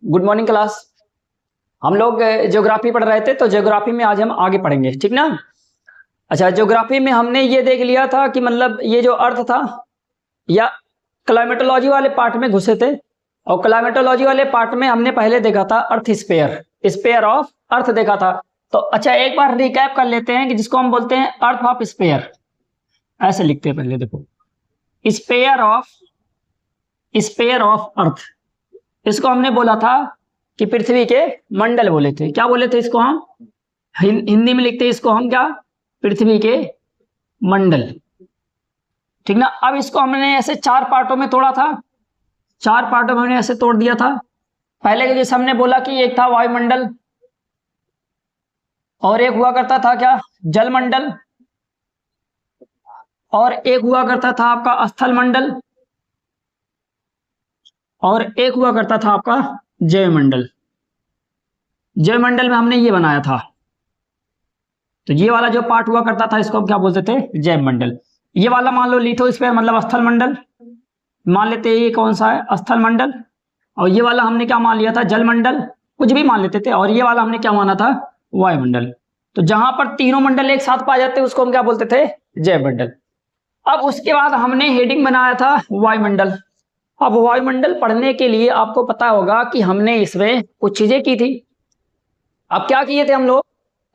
Good morning class. हम लोग geography पढ़ रहे थे, तो ज्योग्राफी में आज हम आगे पढ़ेंगे, ठीक ना। अच्छा, ज्योग्राफी में हमने ये देख लिया था कि मतलब ये जो अर्थ था, या क्लाइमेटोलॉजी वाले पार्ट में घुसे थे, और क्लाइमेटोलॉजी वाले पार्ट में हमने पहले देखा था अर्थ स्पेयर, स्पेयर ऑफ अर्थ देखा था। तो अच्छा, एक बार रिकैप कर लेते हैं कि जिसको हम बोलते हैं अर्थ ऑफ स्पेयर, ऐसे लिखते हैं पहले। देखो, स्पेयर ऑफ अर्थ, इसको हमने बोला था कि पृथ्वी के मंडल बोले थे। क्या बोले थे इसको हम? हिंदी में लिखते हैं इसको हम क्या? पृथ्वी के मंडल, ठीक ना। अब इसको हमने ऐसे चार पार्टों में तोड़ा था, चार पार्टों में हमने ऐसे तोड़ दिया था। पहले के जैसे हमने बोला कि एक था वायुमंडल, और एक हुआ करता था क्या? जलमंडल, और एक हुआ करता था आपका स्थल मंडल, और एक हुआ करता था आपका जैवमंडल। जैवमंडल में हमने ये बनाया था, तो ये वाला जो पार्ट हुआ करता था इसको हम क्या बोलते थे? जैवमंडल। ये वाला मान लो लिथोस्फीयर मतलब स्थल मंडल मान लेते हैं, ये कौन सा है? स्थल मंडल। और ये वाला हमने क्या मान लिया था? जलमंडल, कुछ भी मान लेते थे। और ये वाला हमने क्या माना था? वायुमंडल। तो जहां पर तीनों मंडल एक साथ पाए जाते उसको हम क्या बोलते थे? जैवमंडल। अब उसके बाद हमने हेडिंग बनाया था वायुमंडल। अब वायुमंडल पढ़ने के लिए आपको पता होगा कि हमने इसमें कुछ चीजें की थी। अब क्या किए थे हम लोग?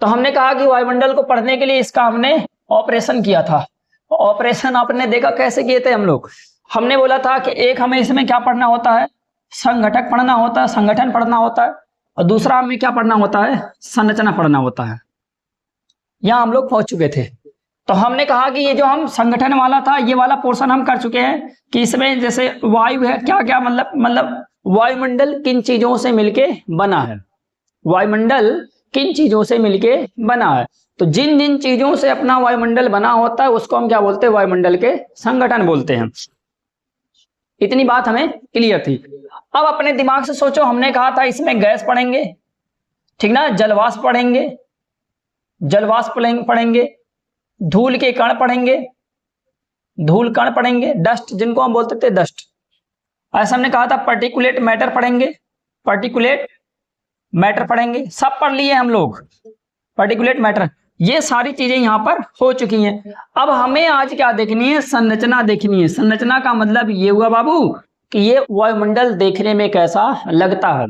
तो हमने कहा कि वायुमंडल को पढ़ने के लिए इसका हमने ऑपरेशन किया था। ऑपरेशन आपने देखा कैसे किए थे हम लोग? हमने बोला था कि एक हमें इसमें क्या पढ़ना होता है? संघटक पढ़ना होता है, संगठन पढ़ना होता है। और दूसरा हमें क्या पढ़ना होता है? संरचना पढ़ना होता है। यहां हम लोग पहुंच चुके थे। तो हमने कहा कि ये जो हम संगठन वाला था, ये वाला पोर्शन हम कर चुके हैं कि इसमें जैसे वायु है, क्या क्या मतलब वायुमंडल किन चीजों से मिलके बना है, वायुमंडल किन चीजों से मिलके बना है। तो जिन जिन चीजों से अपना वायुमंडल बना होता है उसको हम क्या बोलते हैं? वायुमंडल के संगठन बोलते हैं। इतनी बात हमें क्लियर थी। अब अपने दिमाग से सोचो, हमने कहा था इसमें गैस पढ़ेंगे, ठीक ना, जलवाष्प पढ़ेंगे, पढ़ेंगे, धूल के कण पढ़ेंगे, धूल कण पढ़ेंगे, डस्ट जिनको हम बोलते थे डस्ट। ऐसा हमने कहा था पर्टिकुलेट मैटर पढ़ेंगे, पर्टिकुलेट मैटर पढ़ेंगे। सब पढ़ लिए हम लोग पर्टिकुलेट मैटर। ये सारी चीजें यहां पर हो चुकी हैं। अब हमें आज क्या देखनी है? संरचना देखनी है। संरचना का मतलब ये हुआ बाबू कि ये वायुमंडल देखने में कैसा लगता है।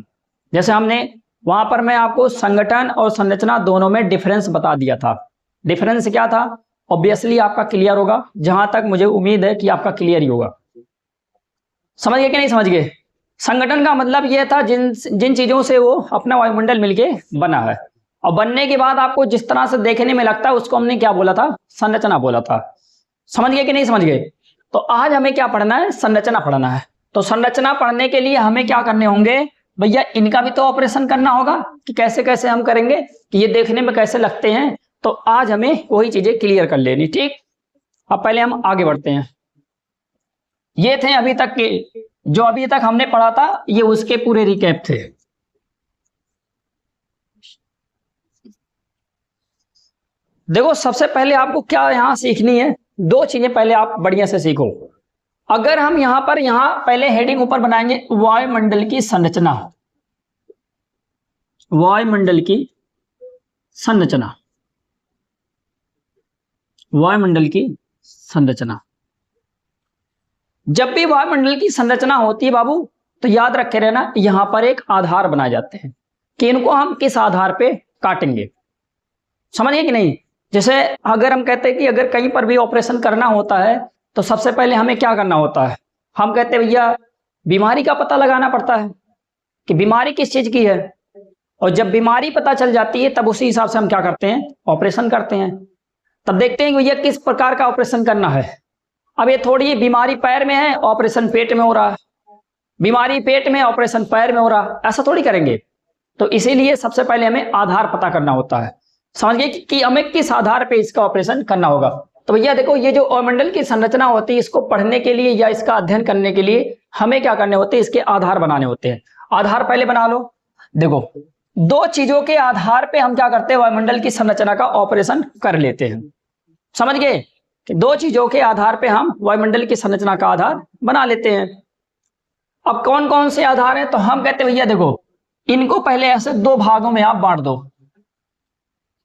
जैसे हमने वहां पर मैं आपको संगठन और संरचना दोनों में डिफरेंस बता दिया था। डिफरेंस क्या था? ऑब्वियसली आपका क्लियर होगा, जहां तक मुझे उम्मीद है कि आपका क्लियर ही होगा। समझ गए कि नहीं समझ गए? संगठन का मतलब यह था जिन जिन चीजों से वो अपना वायुमंडल मिलके बना है, और बनने के बाद आपको जिस तरह से देखने में लगता है उसको हमने क्या बोला था? संरचना बोला था। समझ गए कि नहीं समझ गए? तो आज हमें क्या पढ़ना है? संरचना पढ़ना है। तो संरचना पढ़ने के लिए हमें क्या करने होंगे भैया? इनका भी तो ऑपरेशन करना होगा कि कैसे कैसे हम करेंगे, कि ये देखने में कैसे लगते हैं। तो आज हमें वही चीजें क्लियर कर लेनी, ठीक। अब पहले हम आगे बढ़ते हैं। ये थे अभी तक के, जो अभी तक हमने पढ़ा था, ये उसके पूरे रिकैप थे। देखो, सबसे पहले आपको क्या यहां सीखनी है? दो चीजें पहले आप बढ़िया से सीखो। अगर हम यहां पर पहले हेडिंग ऊपर बनाएंगे वायुमंडल की संरचना, वायुमंडल की संरचना, वायुमंडल की संरचना। जब भी वायुमंडल की संरचना होती है बाबू, तो याद रखे रहना, यहां पर एक आधार बनाए जाते हैं कि इनको हम किस आधार पे काटेंगे। समझ गए कि नहीं? जैसे अगर हम कहते हैं कि अगर कहीं पर भी ऑपरेशन करना होता है, तो सबसे पहले हमें क्या करना होता है? हम कहते हैं भैया बीमारी का पता लगाना पड़ता है कि बीमारी किस चीज की है, और जब बीमारी पता चल जाती है तब उसी हिसाब से हम क्या करते हैं? ऑपरेशन करते हैं। तब देखते हैं कि भैया किस प्रकार का ऑपरेशन करना है। अब ये थोड़ी बीमारी पैर में है, ऑपरेशन पेट में हो रहा है, बीमारी पेट में, ऑपरेशन पैर में हो रहा है, ऐसा थोड़ी करेंगे। तो इसीलिए सबसे पहले हमें आधार पता करना होता है। समझ गए कि हमें किस आधार पे इसका ऑपरेशन करना होगा। तो भैया देखो, ये जो वायुमंडल की संरचना होती है, इसको पढ़ने के लिए या इसका अध्ययन करने के लिए हमें क्या करने होते हैं? इसके आधार बनाने होते हैं। आधार पहले बना लो। देखो, दो चीजों के आधार पे हम क्या करते हैं? वायुमंडल की संरचना का ऑपरेशन कर लेते हैं। समझ गए कि दो चीजों के आधार पे हम वायुमंडल की संरचना का आधार बना लेते हैं। अब कौन कौन से आधार हैं? तो हम कहते हैं भैया देखो, इनको पहले ऐसे दो भागों में आप बांट दो।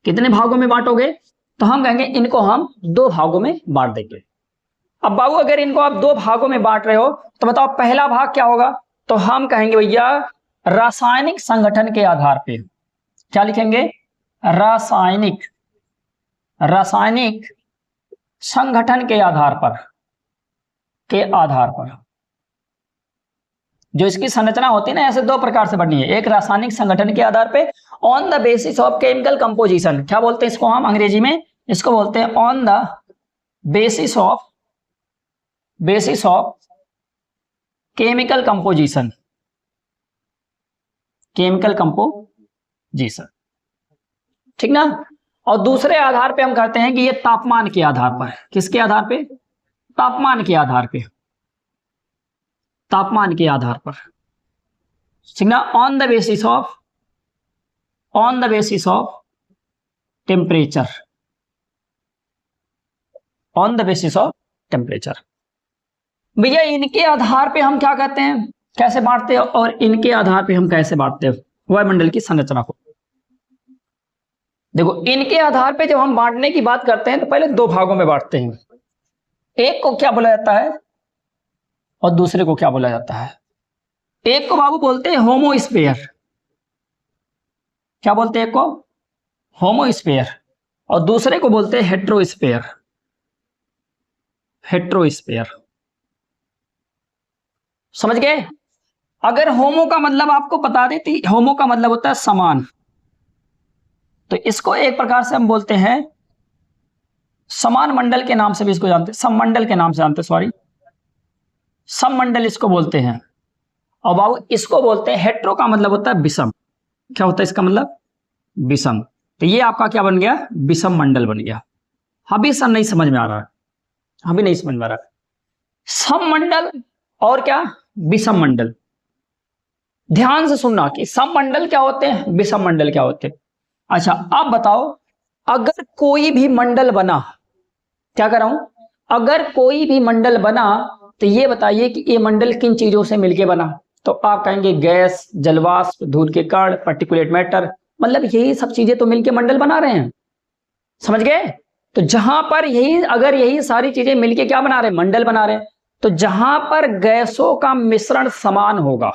कितने भागों में बांटोगे? तो हम कहेंगे इनको हम दो भागों में बांट देंगे। अब बाबू अगर इनको आप दो भागों में बांट रहे हो तो बताओ पहला भाग क्या होगा? तो हम कहेंगे भैया रासायनिक संगठन के आधार पे। क्या लिखेंगे? रासायनिक संगठन के आधार पर जो इसकी संरचना होती है ना, ऐसे दो प्रकार से बननी है। एक रासायनिक संगठन के आधार पे, on the basis of chemical composition. क्या बोलते हैं इसको हम अंग्रेजी में? इसको बोलते हैं on the basis of chemical composition. ठीक ना? और दूसरे आधार पे हम कहते हैं कि ये तापमान के आधार पर। किसके आधार पे? तापमान के आधार पर। ठीक ना? On the basis of temperature. भैया इनके आधार पे हम क्या कहते हैं, कैसे बांटते हैं, और इनके आधार पे हम कैसे बांटते हैं वायुमंडल की संरचना को। देखो, इनके आधार पे जब हम बांटने की बात करते हैं तो पहले दो भागों में बांटते हैं। एक को क्या बोला जाता है और दूसरे को क्या बोला जाता है? एक को बाबू बोलते हैं होमोस्फीयर। क्या बोलते हैं? एक को होमोस्फीयर और दूसरे को बोलते हैं हेट्रोस्फीयर। समझ गए? अगर होमो का मतलब आपको बता देती, होमो का मतलब होता है समान, तो इसको एक प्रकार से हम बोलते हैं समान मंडल के नाम से भी इसको जानते हैं, सममंडल के नाम से जानते हैं, सॉरी सममंडल इसको बोलते हैं। और बाबू इसको बोलते हैं हेट्रो का मतलब होता है विषम। क्या होता है इसका मतलब? विषम। तो ये आपका क्या बन गया? विषम मंडल बन गया। अभी सर नहीं समझ में आ रहा है, सममंडल और क्या विषम मंडल। ध्यान से सुनना कि सममंडल क्या होते हैं, विषम मंडल क्या होते हैं। अच्छा, अब बताओ अगर कोई भी मंडल बना, क्या कर रहा हूं, अगर कोई भी मंडल बना तो ये बताइए कि ये मंडल किन चीजों से मिलके बना? तो आप कहेंगे गैस, जलवाष्प, धूल के कण, पार्टिकुलेट मैटर, मतलब यही सब चीजें तो मिलके मंडल बना रहे हैं। समझ गए? तो जहां पर यही सारी चीजें मिलके क्या बना रहे हैं? मंडल बना रहे हैं। तो जहां पर गैसों का मिश्रण समान होगा,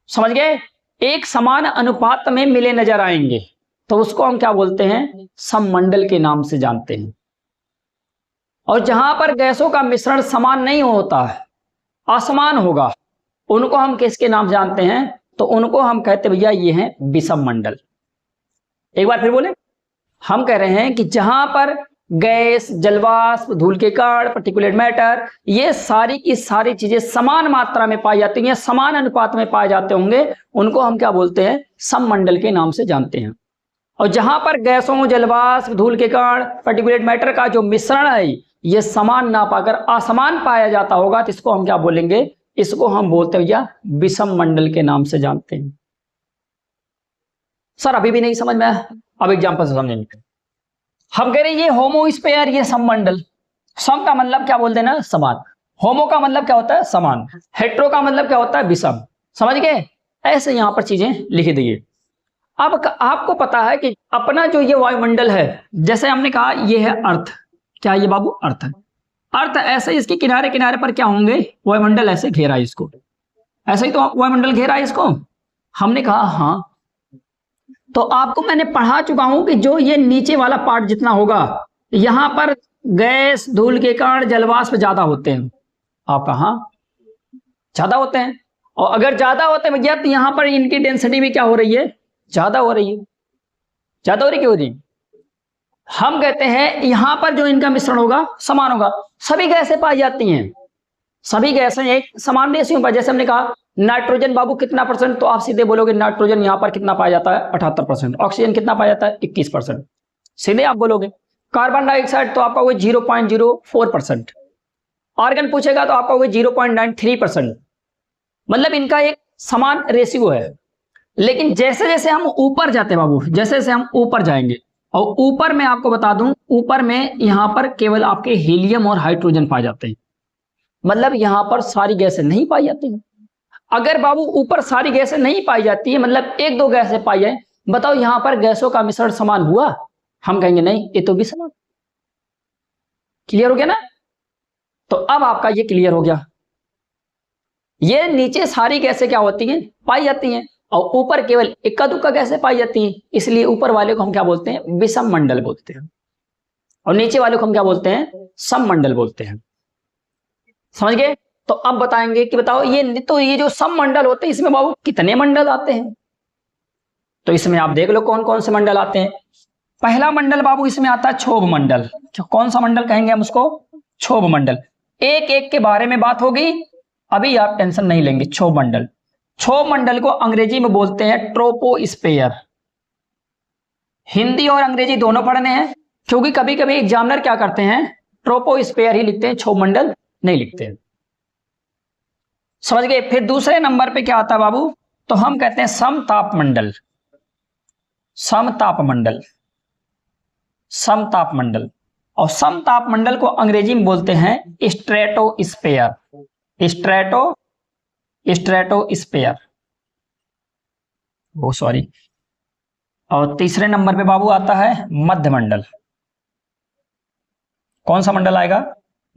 समझ गए, एक समान अनुपात में मिले नजर आएंगे, तो उसको हम क्या बोलते हैं? सममंडल के नाम से जानते हैं। और जहां पर गैसों का मिश्रण समान नहीं होता है, असमान होगा, उनको हम किसके नाम जानते हैं? तो उनको हम कहते भैया ये हैं विषम मंडल। एक बार फिर बोले, हम कह रहे हैं कि जहां पर गैस, जलवाष्प, धूल के कण, पार्टिकुलेट मैटर, ये सारी की सारी चीजें समान मात्रा में पाई जाती हैं, समान अनुपात में पाए जाते होंगे, उनको हम क्या बोलते हैं? सममंडल के नाम से जानते हैं। और जहां पर गैसों, जलवाष्प, धूल के कण, पार्टिकुलेट मैटर का जो मिश्रण है ये समान ना पाकर असमान पाया जाता होगा, तो इसको हम क्या बोलेंगे? इसको हम बोलते हैं भैया विषम मंडल के नाम से जानते हैं। सर अभी भी नहीं समझ में आया? अब एग्जांपल से समझेंगे। हम कह रहे हैं ये होमोस्फीयर, ये सममंडल। सम का मतलब क्या बोलते हैं ना? समान। होमो का मतलब क्या होता है? समान। हेट्रो का मतलब क्या होता है? विषम। समझ गए? ऐसे यहां पर चीजें लिख दीजिए। अब आपको पता है कि अपना जो ये वायुमंडल है, जैसे हमने कहा ये है अर्थ। क्या ये बाबू? अर्थ है। अर्थ ऐसे इसके किनारे किनारे पर क्या होंगे? वायुमंडल ऐसे घेरा है इसको, ऐसे ही तो वायुमंडल घेरा है इसको। हमने कहा हाँ, तो आपको मैंने पढ़ा चुका हूं कि जो ये नीचे वाला पार्ट जितना होगा, यहां पर गैस, धूल के कण, जलवाष्प ज्यादा होते हैं। आप कहा ज्यादा होते हैं, और अगर ज्यादा होते हैं भैया तो यहां पर इनकी डेंसिटी भी क्या हो रही है? ज्यादा हो रही है। ज्यादा हो रही, क्यों हो रही? हम कहते हैं यहां पर जो इनका मिश्रण होगा समान होगा। सभी गैसें पाई जाती हैं, सभी गैसें एक समान रेशियो पर। जैसे हमने कहा नाइट्रोजन बाबू कितना परसेंट, तो आप सीधे बोलोगे नाइट्रोजन यहां पर कितना पाया जाता है? 78%। ऑक्सीजन कितना पाया जाता है? 21%। सीधे आप बोलोगे। कार्बन डाइऑक्साइड तो आपका 0.04%। आर्गन पूछेगा तो आपका 0.93%। मतलब इनका एक समान रेशियो है। लेकिन जैसे जैसे हम ऊपर जाते हैं बाबू, जैसे जैसे हम ऊपर जाएंगे, और ऊपर में आपको बता दूं, ऊपर में यहां पर केवल आपके हीलियम और हाइड्रोजन पाए जाते हैं। मतलब यहां पर सारी गैसें नहीं पाई जाती हैं। अगर बाबू ऊपर सारी गैसें नहीं पाई जाती है, मतलब एक दो गैसें पाई जाए, बताओ यहां पर गैसों का मिश्रण समान हुआ? हम कहेंगे नहीं, ये तो भी समान। क्लियर हो गया ना? तो अब आपका ये क्लियर हो गया। ये नीचे सारी गैसें क्या होती हैं? पाई जाती हैं, और ऊपर केवल इक्का दुक्का गैसें पाई जाती हैं, इसलिए ऊपर वाले को हम क्या बोलते हैं? विषम मंडल बोलते हैं, और नीचे वाले को हम क्या बोलते हैं? सम मंडल बोलते हैं। समझ गए? तो अब बताएंगे कि बताओ ये जो सम मंडल होते हैं इसमें बाबू कितने मंडल आते हैं? तो इसमें आप देख लो कौन कौन से मंडल आते हैं। पहला मंडल बाबू इसमें आता है क्षोभ मंडल। कौन सा मंडल कहेंगे हम उसको? क्षोभ मंडल। एक एक के बारे में बात होगी, अभी आप टेंशन नहीं लेंगे। क्षोभ मंडल, क्षोभ मंडल को अंग्रेजी में बोलते हैं ट्रोपोस्फेयर। हिंदी और अंग्रेजी दोनों पढ़ने हैं, क्योंकि कभी कभी एग्जामिनर क्या करते हैं? ट्रोपोस्फेयर ही लिखते हैं, क्षोभ मंडल नहीं लिखते हैं। समझ गए? फिर दूसरे नंबर पे क्या आता है बाबू? तो हम कहते हैं समताप मंडल। समताप मंडल, समताप मंडल। और समताप मंडल को अंग्रेजी में बोलते हैं स्ट्रेटोस्फेयर। स्ट्रेटोस्फेयर, वो सॉरी। और तीसरे नंबर पे बाबू आता है मध्य मंडल। कौन सा मंडल आएगा?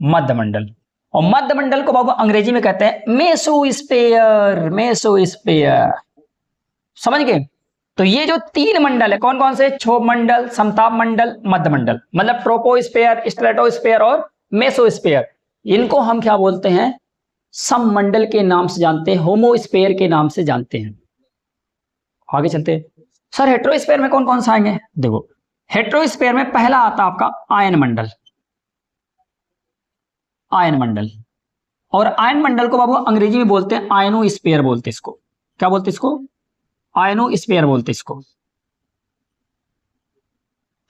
मध्य मंडल। और मध्य मंडल को बाबू अंग्रेजी में कहते हैं मेसोस्फेयर। मेसोस्फेयर, समझ गए? तो ये जो तीन मंडल है, कौन कौन से? क्षोभ मंडल, समताप मंडल, मध्य मंडल, मतलब ट्रोपोस्फेयर, स्ट्रेटोस्फेयर और मेसोस्फेयर, इनको हम क्या बोलते हैं? सम मंडल के नाम से जानते हैं, होमोस्फेयर के नाम से जानते हैं। आगे चलते हैं। सर हेट्रोस्फेयर में कौन कौन सा आएंगे? देखो, हेट्रोस्फेयर में पहला आता आपका आयन मंडल। आयन मंडल, और आयन मंडल को बाबू अंग्रेजी में बोलते हैं आयनोस्फीयर बोलते हैं इसको। क्या बोलते हैं इसको? आयनोस्फीयर बोलते हैं इसको।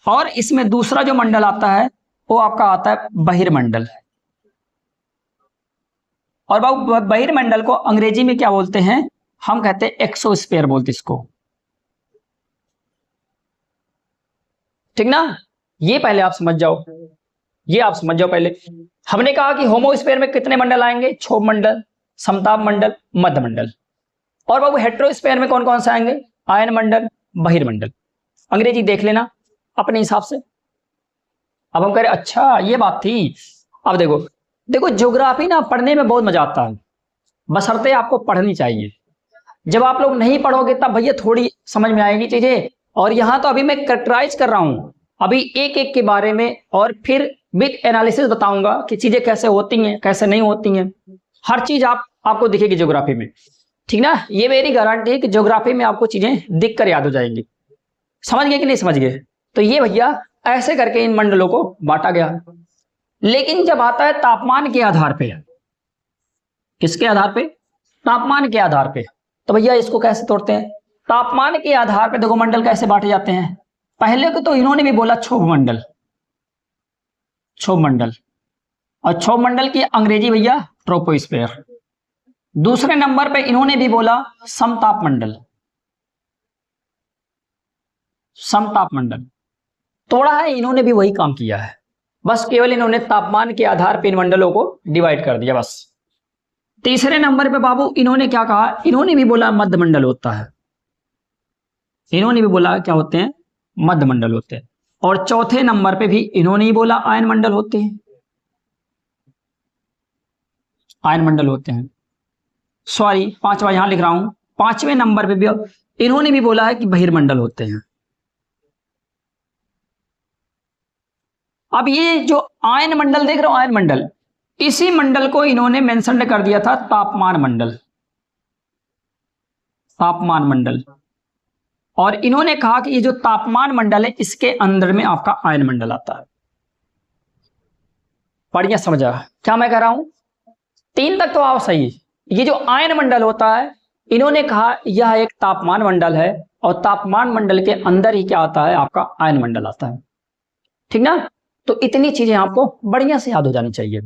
और इसमें दूसरा जो मंडल आता है वो आपका आता है बहिर्मंडल। और बाबू बहिर्मंडल को अंग्रेजी में क्या बोलते हैं? हम कहते हैं एक्सोस्फीयर बोलते इसको। ठीक ना? ये पहले आप समझ जाओ, ये आप समझ जाओ पहले। हमने कहा कि होमोस्फीयर में कितने मंडल आएंगे? क्षोभ मंडल, समताप मंडल, मध्य मंडल। और बाबू हेट्रोस्फीयर में कौन कौन से आएंगे? आयन मंडल, बहिर्मंडल। अंग्रेजी देख लेना अपने हिसाब से। अब हम कह रहे अच्छा ये बात थी। अब देखो देखो, ज्योग्राफी ना पढ़ने में बहुत मजा आता है, बशर्ते आपको पढ़नी चाहिए। जब आप लोग नहीं पढ़ोगे तब भैया थोड़ी समझ में आएगी चीजें। और यहां तो अभी मैं कैरेक्टराइज कर रहा हूं, अभी एक एक के बारे में, और फिर विद एनालिसिस बताऊंगा कि चीजें कैसे होती हैं कैसे नहीं होती हैं। हर चीज आपको दिखेगी ज्योग्राफी में। ठीक ना? ये मेरी गारंटी है कि ज्योग्राफी में आपको चीजें दिख कर याद हो जाएंगी। समझ गए कि नहीं समझ गए? तो ये भैया ऐसे करके इन मंडलों को बांटा गया। लेकिन जब आता है तापमान के आधार पे, किसके आधार पे? तापमान के आधार पे, तो भैया इसको कैसे तोड़ते हैं? तापमान के आधार पे देखो मंडल कैसे बांटे जाते हैं। पहले को तो इन्होंने भी बोला क्षोभ मंडल, क्षोभ मंडल, और क्षोभ मंडल की अंग्रेजी भैया ट्रोपोस्फेयर। दूसरे नंबर पे इन्होंने भी बोला समताप मंडल, समताप मंडल। तोड़ा है इन्होंने भी वही काम किया है, बस केवल इन्होंने तापमान के आधार पे इन मंडलों को डिवाइड कर दिया बस। तीसरे नंबर पे बाबू इन्होंने क्या कहा? इन्होंने भी बोला मध्य मंडल होता है। इन्होंने भी बोला क्या होते हैं? मध्य मंडल होते हैं। और चौथे नंबर पे भी इन्होंने ही बोला आयन मंडल होते हैं, आयन मंडल होते हैं। सॉरी, पांचवा यहां लिख रहा हूं, पांचवें नंबर पे भी इन्होंने भी बोला है कि बहिर्मंडल होते हैं। अब ये जो आयन मंडल देख रहे हो, आयन मंडल, इसी मंडल को इन्होंने मेंशन कर दिया था तापमान मंडल, तापमान मंडल। और इन्होंने कहा कि ये जो तापमान मंडल है इसके अंदर में आपका आयन मंडल आता है। बढ़िया समझा क्या मैं कह रहा हूं? 3 तक तो आओ सही। ये जो आयन मंडल होता है इन्होंने कहा यह एक तापमान मंडल है, और तापमान मंडल के अंदर ही क्या आता है? आपका आयन मंडल आता है। ठीक ना? तो इतनी चीजें आपको बढ़िया से याद हो जानी चाहिए।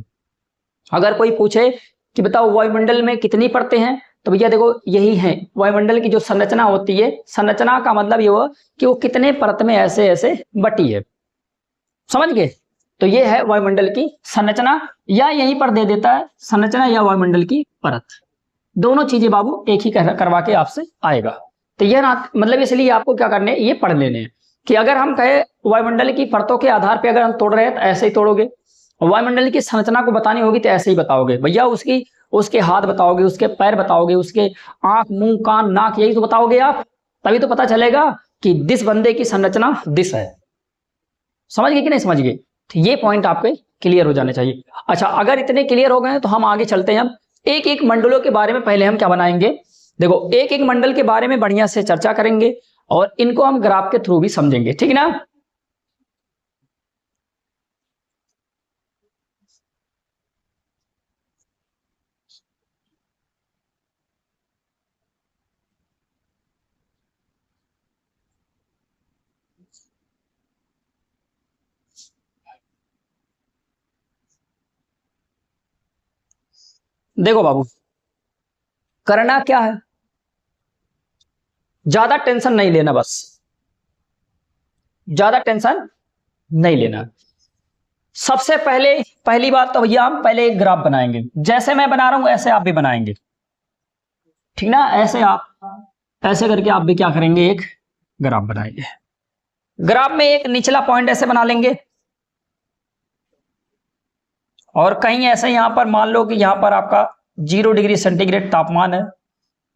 अगर कोई पूछे कि बताओ वायुमंडल में कितनी परतें हैं, तो भैया देखो यही है वायुमंडल की जो संरचना होती है। संरचना का मतलब ये हुआ कि वो कितने परत में ऐसे ऐसे बटी है। समझ गए? तो ये है वायुमंडल की संरचना, या यहीं पर दे देता है संरचना या वायुमंडल की परत। दोनों चीजें बाबू एक ही करवा के आपसे आएगा। तो यह ना मतलब इसलिए आपको क्या करने ये पढ़ लेने हैं कि अगर हम कहे वायुमंडल की परतों के आधार पर अगर हम तोड़ रहे हैं तो ऐसे ही तोड़ोगे, वायुमंडल की संरचना को बतानी होगी तो ऐसे ही बताओगे भैया। उसके हाथ बताओगे, उसके पैर बताओगे, उसके आंख, मुंह, कान, नाक, यही तो बताओगे आप, तभी तो पता चलेगा कि दिस बंदे की संरचना दिस है। समझ गए कि नहीं समझ गए? तो ये पॉइंट आपके क्लियर हो जाने चाहिए। अच्छा, अगर इतने क्लियर हो गए तो हम आगे चलते हैं। अब एक एक मंडलों के बारे में पहले हम क्या बनाएंगे, देखो एक एक मंडल के बारे में बढ़िया से चर्चा करेंगे और इनको हम ग्राफ के थ्रू भी समझेंगे, ठीक ना। देखो बाबू, करना क्या है, ज्यादा टेंशन नहीं लेना, बस ज्यादा टेंशन नहीं लेना। सबसे पहले पहली बात तो भैया हम पहले एक ग्राफ बनाएंगे, जैसे मैं बना रहा हूं ऐसे आप भी बनाएंगे, ठीक ना। ऐसे करके आप भी क्या करेंगे, एक ग्राफ बनाएंगे। ग्राफ में एक निचला पॉइंट ऐसे बना लेंगे और कहीं ऐसे यहां पर मान लो कि यहां पर आपका 0 डिग्री सेंटीग्रेड तापमान है,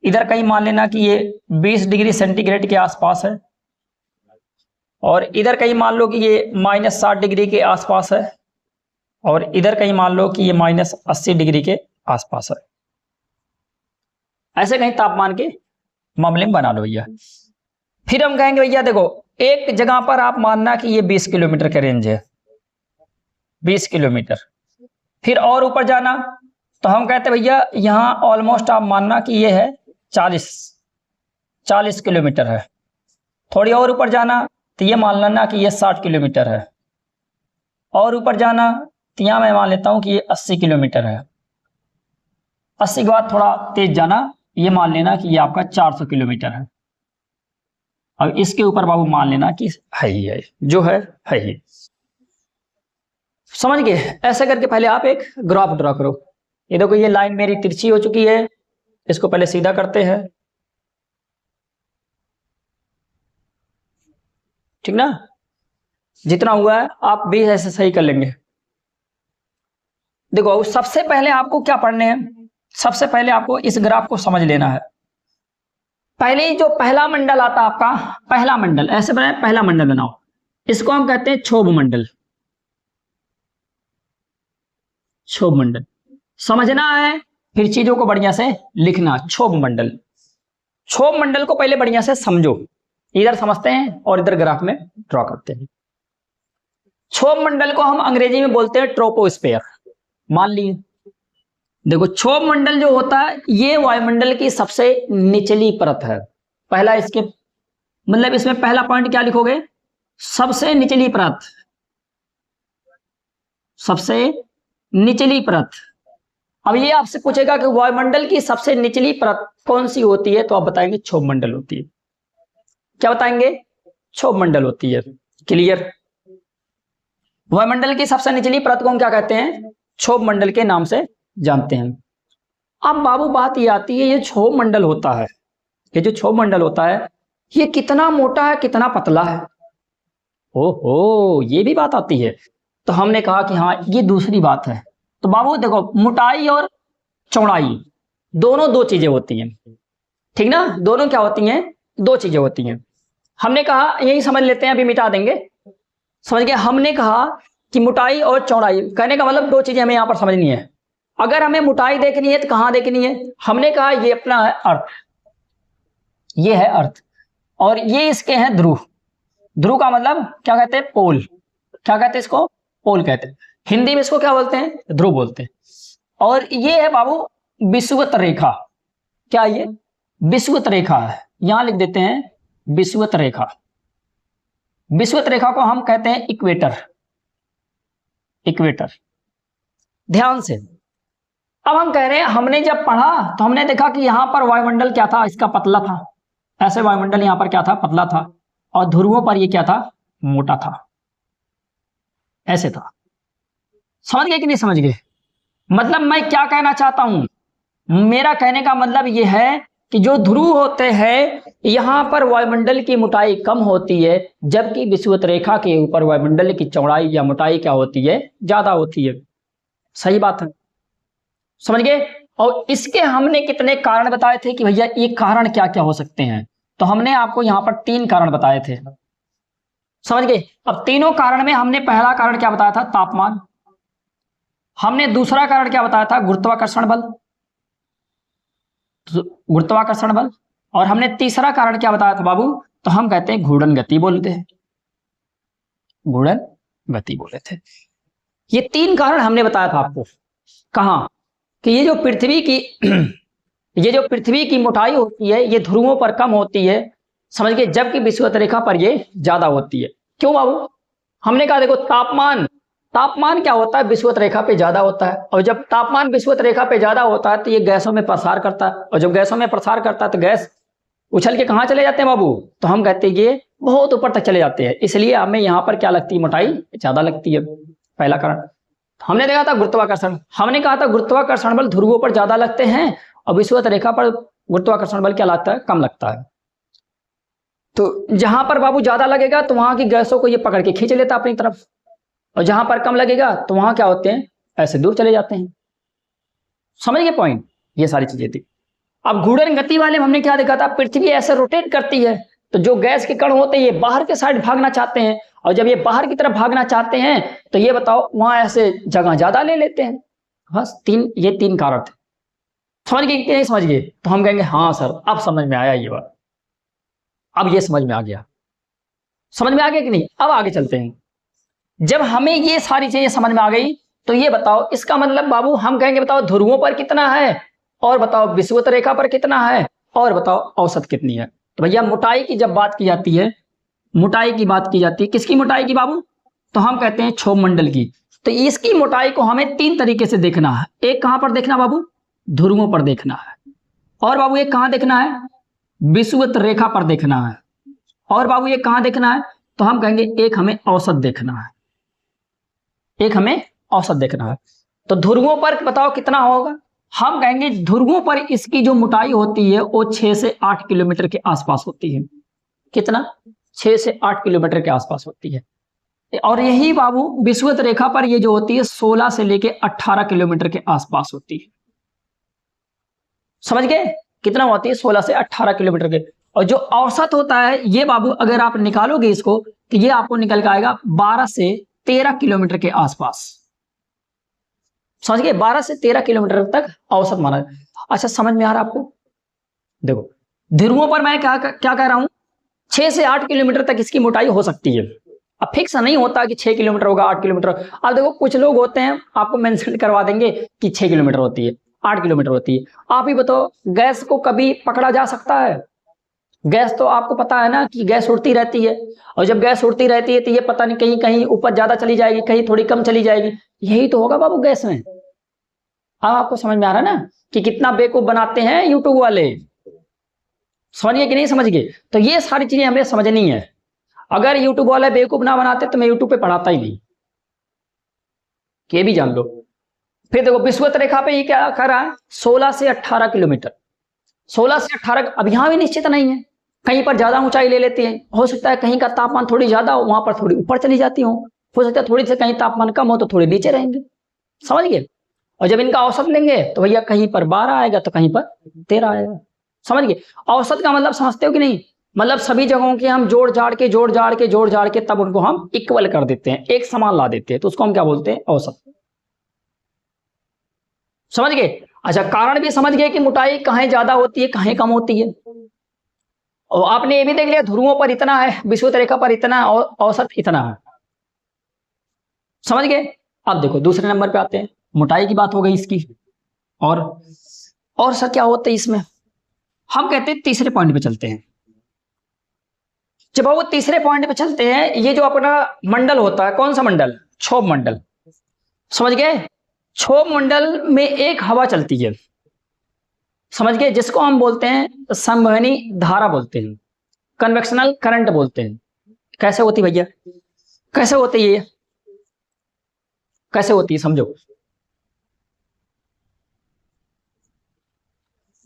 इधर कहीं मान लेना कि ये 20 डिग्री सेंटीग्रेड के आसपास है और इधर कहीं मान लो कि ये -60 डिग्री के आसपास है और इधर कहीं मान लो कि ये -80 डिग्री के आसपास है। ऐसे कहीं तापमान के मामले में बना लो भैया। फिर हम कहेंगे भैया देखो, एक जगह पर आप मानना कि ये 20 किलोमीटर का रेंज है, 20 किलोमीटर। फिर और ऊपर जाना तो हम कहते भैया यहां ऑलमोस्ट आप मानना कि ये है 40 किलोमीटर है। थोड़ी और ऊपर जाना तो ये मान लेना कि ये 60 किलोमीटर है और ऊपर जाना तो यहां मैं मान लेता हूं कि ये 80 किलोमीटर है। 80 के बाद थोड़ा तेज जाना, ये मान लेना कि ये आपका 400 किलोमीटर है। अब इसके ऊपर बाबू मान लेना कि है ही है, जो है ही। समझ गए? ऐसे करके पहले आप एक ग्राफ ड्रा करो। ये देखो ये लाइन मेरी तिरछी हो चुकी है, इसको पहले सीधा करते हैं, ठीक ना। जितना हुआ है आप भी ऐसे सही कर लेंगे। देखो सबसे पहले आपको क्या पढ़ने हैं, सबसे पहले आपको इस ग्राफ को समझ लेना है। पहले जो पहला मंडल आता है आपका, पहला मंडल ऐसे बनाए, पहला मंडल बनाओ, इसको हम कहते हैं क्षोभ मंडल। क्षोभ मंडल समझना है, फिर चीजों को बढ़िया से लिखना। क्षोभ मंडल, क्षोभ मंडल को पहले बढ़िया से समझो, इधर समझते हैं और इधर ग्राफ में ड्रॉ करते हैं। क्षोभ मंडल को हम अंग्रेजी में बोलते हैं ट्रोपोस्फेयर। मान लिए देखो, क्षोभ मंडल जो होता है ये वायुमंडल की सबसे निचली परत है। पहला इसके मतलब इसमें पहला पॉइंट क्या लिखोगे, सबसे निचली परत, सबसे निचली परत। अब ये आपसे पूछेगा कि वायुमंडल की सबसे निचली परत कौन सी होती है, तो आप बताएंगे क्षोभ मंडल होती है। क्या बताएंगे, क्षोभ मंडल होती है। क्लियर? वायुमंडल की सबसे निचली परत को हम क्या कहते हैं, क्षोभ मंडल के नाम से जानते हैं। अब बाबू बात ये आती है, ये क्षोभ मंडल होता है, ये जो क्षोभ मंडल होता है ये कितना मोटा है कितना पतला है। ओहो, ये भी बात आती है। तो हमने कहा कि हाँ ये दूसरी बात है। तो बाबू देखो, मोटाई और चौड़ाई दोनों दो चीजें होती हैं, ठीक ना। दोनों क्या होती हैं, दो चीजें होती हैं। हमने कहा यही समझ लेते हैं, अभी मिटा देंगे, समझ गए। हमने कहा कि मोटाई और चौड़ाई, कहने का मतलब दो चीजें हमें यहां पर समझनी है। अगर हमें मोटाई देखनी है तो कहां देखनी है, हमने कहा ये अपना है अर्थ, ये है अर्थ और ये इसके हैं ध्रुव। ध्रुव का मतलब क्या कहते हैं, पोल। क्या कहते हैं इसको, पोल कहते हैं। हिंदी में इसको क्या बोलते हैं, ध्रुव बोलते हैं। और ये है बाबू विषुवत रेखा। क्या ये विषुवत रेखा है, यहां लिख देते हैं विषुवत रेखा। विषुवत रेखा को हम कहते हैं इक्वेटर। इक्वेटर, ध्यान से। अब हम कह रहे हैं, हमने जब पढ़ा तो हमने देखा कि यहां पर वायुमंडल क्या था, इसका पतला था। ऐसे वायुमंडल यहां पर क्या था, पतला था, और ध्रुवों पर ये क्या था, मोटा था। ऐसे था। समझ गए कि नहीं समझ गए? मतलब मैं क्या कहना चाहता हूं, मेरा कहने का मतलब ये है कि जो ध्रुव होते हैं यहां पर वायुमंडल की मोटाई कम होती है, जबकि विषुवत रेखा के ऊपर वायुमंडल की चौड़ाई या मोटाई क्या होती है, ज्यादा होती है। सही बात है, समझ गए। और इसके हमने कितने कारण बताए थे कि भैया ये कारण क्या क्या हो सकते हैं, तो हमने आपको यहां पर 3 कारण बताए थे, समझ गए। अब तीनों कारण में हमने पहला कारण क्या बताया था, तापमान। हमने दूसरा कारण क्या बताया था, गुरुत्वाकर्षण बल, गुरुत्वाकर्षण बल। और हमने तीसरा कारण क्या बताया था बाबू, तो हम कहते हैं घूर्णन गति बोलते हैं, घूर्णन गति बोले थे। ये 3 कारण हमने बताया था आपको। कहां कि ये जो पृथ्वी की ये जो पृथ्वी की मोटाई होती है ये ध्रुवों पर कम होती है, समझ गए, जबकि विषुवत रेखा पर ये ज्यादा होती है। क्यों बाबू, हमने कहा देखो तापमान, तापमान क्या होता है, विषुवत रेखा पे ज्यादा होता है, और जब तापमान विषुवत रेखा पे ज्यादा होता है तो ये गैसों में प्रसार करता है, और जब गैसों में प्रसार करता है तो गैस उछल के कहां चले जाते हैं बाबू, तो हम कहते हैं ये बहुत ऊपर तक चले जाते हैं, इसलिए हमें यहां पर क्या लगती है, मोटाई ज्यादा लगती है। पहला कारण हमने देखा था गुरुत्वाकर्षण, हमने कहा था गुरुत्वाकर्षण बल ध्रुवों पर ज्यादा लगते हैं और विषुवत रेखा पर गुरुत्वाकर्षण बल क्या लगता है, कम लगता है। तो जहां पर बाबू ज्यादा लगेगा तो वहां की गैसों को ये पकड़ के खींच लेता अपनी तरफ, और जहां पर कम लगेगा तो वहां क्या होते हैं, ऐसे दूर चले जाते हैं। समझ गए पॉइंट, ये सारी चीजें थी। अब घूर्णन गति वाले में हमने क्या देखा था, पृथ्वी ऐसे रोटेट करती है तो जो गैस के कण होते हैं ये बाहर के साइड भागना चाहते हैं, और जब ये बाहर की तरफ भागना चाहते हैं तो ये बताओ वहां ऐसे जगह ज्यादा ले लेते हैं। बस ये तीन कारण थे। समझ गए कि नहीं समझ गए, तो हम कहेंगे हाँ सर अब समझ में आया ये बात, अब ये समझ में आ गया। समझ में आ गया कि नहीं, अब आगे चलते हैं। जब हमें ये सारी चीजें समझ में आ गई तो ये बताओ इसका मतलब बाबू हम कहेंगे बताओ ध्रुवों पर कितना है, और बताओ विषुवत रेखा पर कितना है, और बताओ औसत कितनी है। तो भैया मोटाई की जब बात की जाती है, मोटाई की बात की जाती है, किसकी मोटाई की बाबू, तो हम कहते हैं क्षोभ मंडल की। तो इसकी मोटाई को हमें 3 तरीके से देखना है। एक कहां पर देखना बाबू, ध्रुवों पर देखना है, और बाबू एक कहां देखना है, विषुवत रेखा पर देखना है, और बाबू ये कहां देखना है, तो हम कहेंगे एक हमें औसत देखना है, एक हमें औसत देखना है। तो ध्रुवों पर बताओ कितना होगा, हम कहेंगे ध्रुवों पर इसकी जो मोटाई होती है वो 6 से 8 किलोमीटर के आसपास होती है। कितना, 6 से 8 किलोमीटर के आसपास होती है। और यही बाबू विषुवत रेखा पर ये जो होती है 16 से लेके 18 किलोमीटर के आसपास होती है। समझ गए, कितना होती है, 16 से 18 किलोमीटर के। और जो औसत होता है ये बाबू अगर आप निकालोगे इसको तो ये आपको निकल के आएगा 12 से 13 किलोमीटर के आसपास। समझ गए, 12 से 13 किलोमीटर तक औसत माना है। अच्छा समझ में आ रहा है आपको, देखो ध्रुवों पर मैं क्या क्या कह रहा हूं, 6 से 8 किलोमीटर तक इसकी मोटाई हो सकती है। अब फिक्स नहीं होता कि 6 किलोमीटर होगा 8 किलोमीटर। अब देखो कुछ लोग होते हैं आपको मेंशन करवा देंगे कि 6 किलोमीटर होती है, 8 किलोमीटर होती है। आप ही बताओ गैस को कभी पकड़ा जा सकता है, गैस तो आपको पता है ना कि गैस उड़ती रहती है, और जब गैस उड़ती रहती है तो ये पता नहीं कहीं कहीं ऊपर ज्यादा चली जाएगी, कहीं थोड़ी कम चली जाएगी, यही तो होगा बाबू गैस में। अब आपको समझ में आ रहा है ना कि कितना बेवकूफ बनाते हैं यूट्यूब वाले, समझ गए कि नहीं समझ गए। तो ये सारी चीजें हमें समझनी है, अगर यूट्यूब वाले बेवकूफ ना बनाते तो मैं यूट्यूब पे पढ़ाता ही नहीं, ये भी जान लो। फिर देखो विषुवत रेखा पे ये क्या कर रहा है, 16 से 18 किलोमीटर, 16 से 18। अब यहां भी निश्चित नहीं है, कहीं पर ज्यादा ऊंचाई ले लेती है, हो सकता है कहीं का तापमान थोड़ी ज्यादा हो वहां पर थोड़ी ऊपर चली जाती हो सकता है थोड़ी से कहीं तापमान कम हो तो थोड़ी नीचे रहेंगे। समझ गए, और जब इनका औसत लेंगे तो भैया कहीं पर 12 आएगा तो कहीं पर 13 आएगा। समझ गए, औसत का मतलब समझते हो कि नहीं, मतलब सभी जगहों के हम जोड़ जाड़ के तब उनको हम इक्वल कर देते हैं, एक समान ला देते हैं, तो उसको हम क्या बोलते हैं, औसत। समझ गए। अच्छा कारण भी समझ गए कि मोटाई कहीं ज्यादा होती है कहीं कम होती है, और आपने ये भी देख लिया ध्रुवों पर इतना है, विषुवत रेखा पर इतना और औसत इतना है। समझ गए। अब देखो दूसरे नंबर पे आते हैं, मोटाई की बात हो गई इसकी, और सर क्या होता है इसमें, हम कहते हैं तीसरे पॉइंट पे चलते हैं। जब वो तीसरे पॉइंट पे चलते हैं, ये जो अपना मंडल होता है, कौन सा मंडल, क्षोभ मंडल। समझ गए, क्षोभ मंडल में एक हवा चलती है, समझ गए, जिसको हम बोलते हैं संवहनी धारा बोलते हैं, कन्वेक्शनल करंट बोलते हैं। कैसे होती भैया, कैसे होती है, कैसे होती है समझो।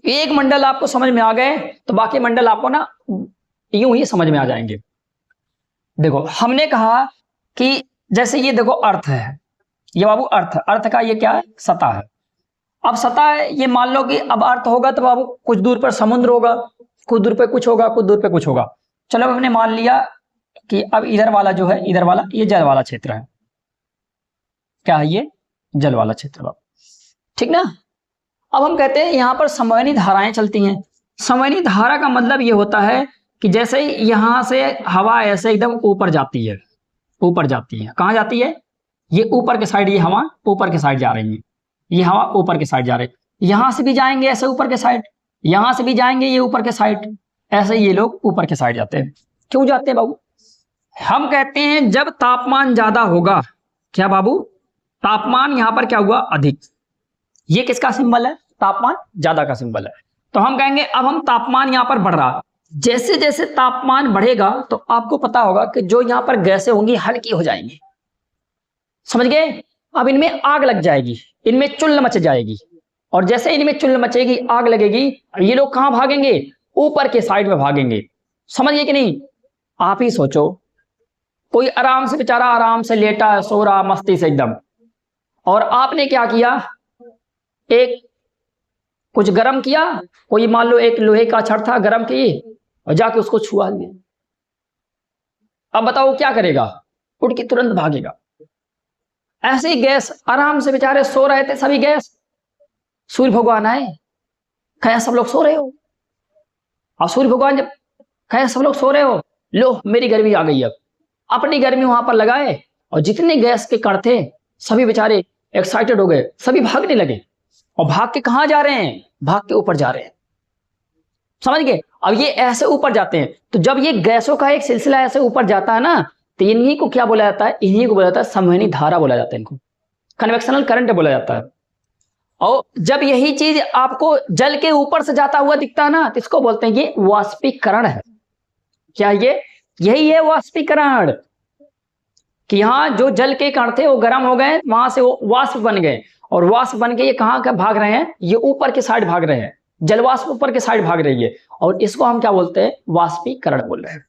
एक मंडल आपको समझ में आ गए तो बाकी मंडल आपको ना यूं ही समझ में आ जाएंगे। देखो हमने कहा कि जैसे ये देखो अर्थ है, ये बाबू अर्थ का ये क्या है, सतह है। अब सतह है, ये मान लो कि अब अर्थ होगा तो बाबू कुछ दूर पर समुद्र होगा, कुछ दूर पे कुछ होगा, कुछ दूर पे कुछ होगा। चलो हमने मान लिया कि अब इधर वाला जो है, इधर वाला ये जल वाला क्षेत्र है। क्या है ये? जल वाला क्षेत्र बाबू, ठीक ना। अब हम कहते हैं यहां पर संवहनी धाराएं चलती हैं। संवहनी धारा का मतलब ये होता है कि जैसे ही यहां से हवा ऐसे एकदम ऊपर जाती है, ऊपर जाती है, कहां जाती है? ये ऊपर के साइड, ये हवा ऊपर के साइड जा रही है, ये हवा ऊपर के साइड जा रही है। यहां से भी जाएंगे ऐसे ऊपर के साइड, यहां से भी जाएंगे ये ऊपर के साइड, ऐसे ये लोग ऊपर के साइड जाते हैं। क्यों जाते हैं बाबू? हम कहते हैं जब तापमान ज्यादा होगा, क्या बाबू? तापमान यहां पर क्या हुआ? अधिक। ये किसका सिंबल है? तापमान ज्यादा का सिंबल है। तो हम कहेंगे अब हम तापमान यहां पर बढ़ रहा, जैसे जैसे तापमान बढ़ेगा तो आपको पता होगा कि जो यहां पर गैसें होंगी हल्की हो जाएंगी, समझ गए। अब इनमें आग लग जाएगी, इनमें चुल्ल मच जाएगी, और जैसे इनमें चुल्ल मचेगी, आग लगेगी, ये लोग कहां भागेंगे? ऊपर के साइड में भागेंगे। समझ गए कि नहीं? आप ही सोचो, कोई आराम से बेचारा आराम से लेटा है, सो रहा मस्ती से एकदम, और आपने क्या किया? एक कुछ गर्म किया, कोई मान लो एक लोहे का छड़ था, गर्म की और जाके उसको छुआ लिया। अब बताओ क्या करेगा? उठ के तुरंत भागेगा। ऐसे ही गैस, आराम से बेचारे सो रहे थे सभी गैस, सूर्य भगवान आए, कहे सब लोग सो रहे हो। और सूर्य भगवान जब कहे सब लोग सो रहे हो, लो मेरी गर्मी आ गई। अब अपनी गर्मी वहां पर लगाए और जितने गैस के कण थे सभी बेचारे एक्साइटेड हो गए, सभी भागने लगे। और भाग के कहां जा रहे हैं? भाग के ऊपर जा रहे हैं, समझ गए। अब ये ऐसे ऊपर जाते हैं, तो जब ये गैसों का एक सिलसिला ऐसे ऊपर जाता है ना, तो इन्हीं को क्या बोला जाता है? इन्हीं को बोला जाता है संवहनी धारा बोला जाता है, इनको कन्वेक्शनल करंट बोला जाता है। और जब यही चीज आपको जल के ऊपर से जाता हुआ दिखता है ना, तो इसको बोलते हैं ये वाष्पीकरण है। क्या ये? यही है वाष्पीकरण, कि यहां जो जल के कण थे वो गर्म हो गए, वहां से वो वाष्प बन गए, और वाष्प बन के ये कहां का भाग रहे हैं? ये ऊपर के साइड भाग रहे हैं, जलवाष्प ऊपर के साइड भाग रही है, और इसको हम क्या बोलते हैं? वाष्पीकरण बोल रहे हैं।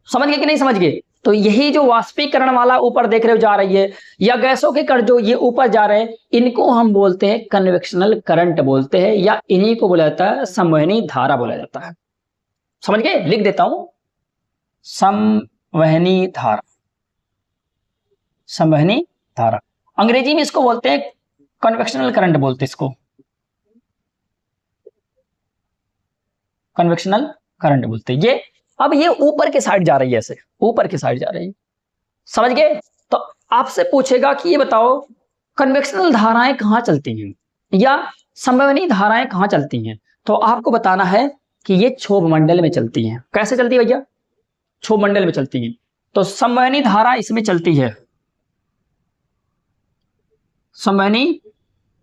समझ गए कि नहीं समझ गए? तो यही जो वाष्पीकरण वाला ऊपर देख रहे हो जा रही है, या गैसों के कण जो ये ऊपर जा रहे हैं, इनको हम बोलते हैं कन्वेक्शनल करंट बोलते हैं, या इन्हीं को बोला जाता है संवहनी धारा बोला जाता है। समझ गए? लिख देता हूं, संवहनी धारा, संवहनी धारा। अंग्रेजी में इसको बोलते हैं कन्वेक्शनल करंट बोलते हैं, इसको कन्वेक्शनल करंट बोलते हैं। ये अब ये ऊपर के साइड जा रही है, ऐसे ऊपर के साइड जा रही है, समझ गए। तो आपसे पूछेगा कि ये बताओ कन्वेक्शनल धाराएं कहां चलती हैं या संवहनी धाराएं कहां चलती हैं, तो आपको बताना है कि ये क्षोभ मंडल में चलती हैं। कैसे चलती है भैया? क्षोभ मंडल में चलती हैं। तो संवहनी धारा इसमें चलती है, संवहनी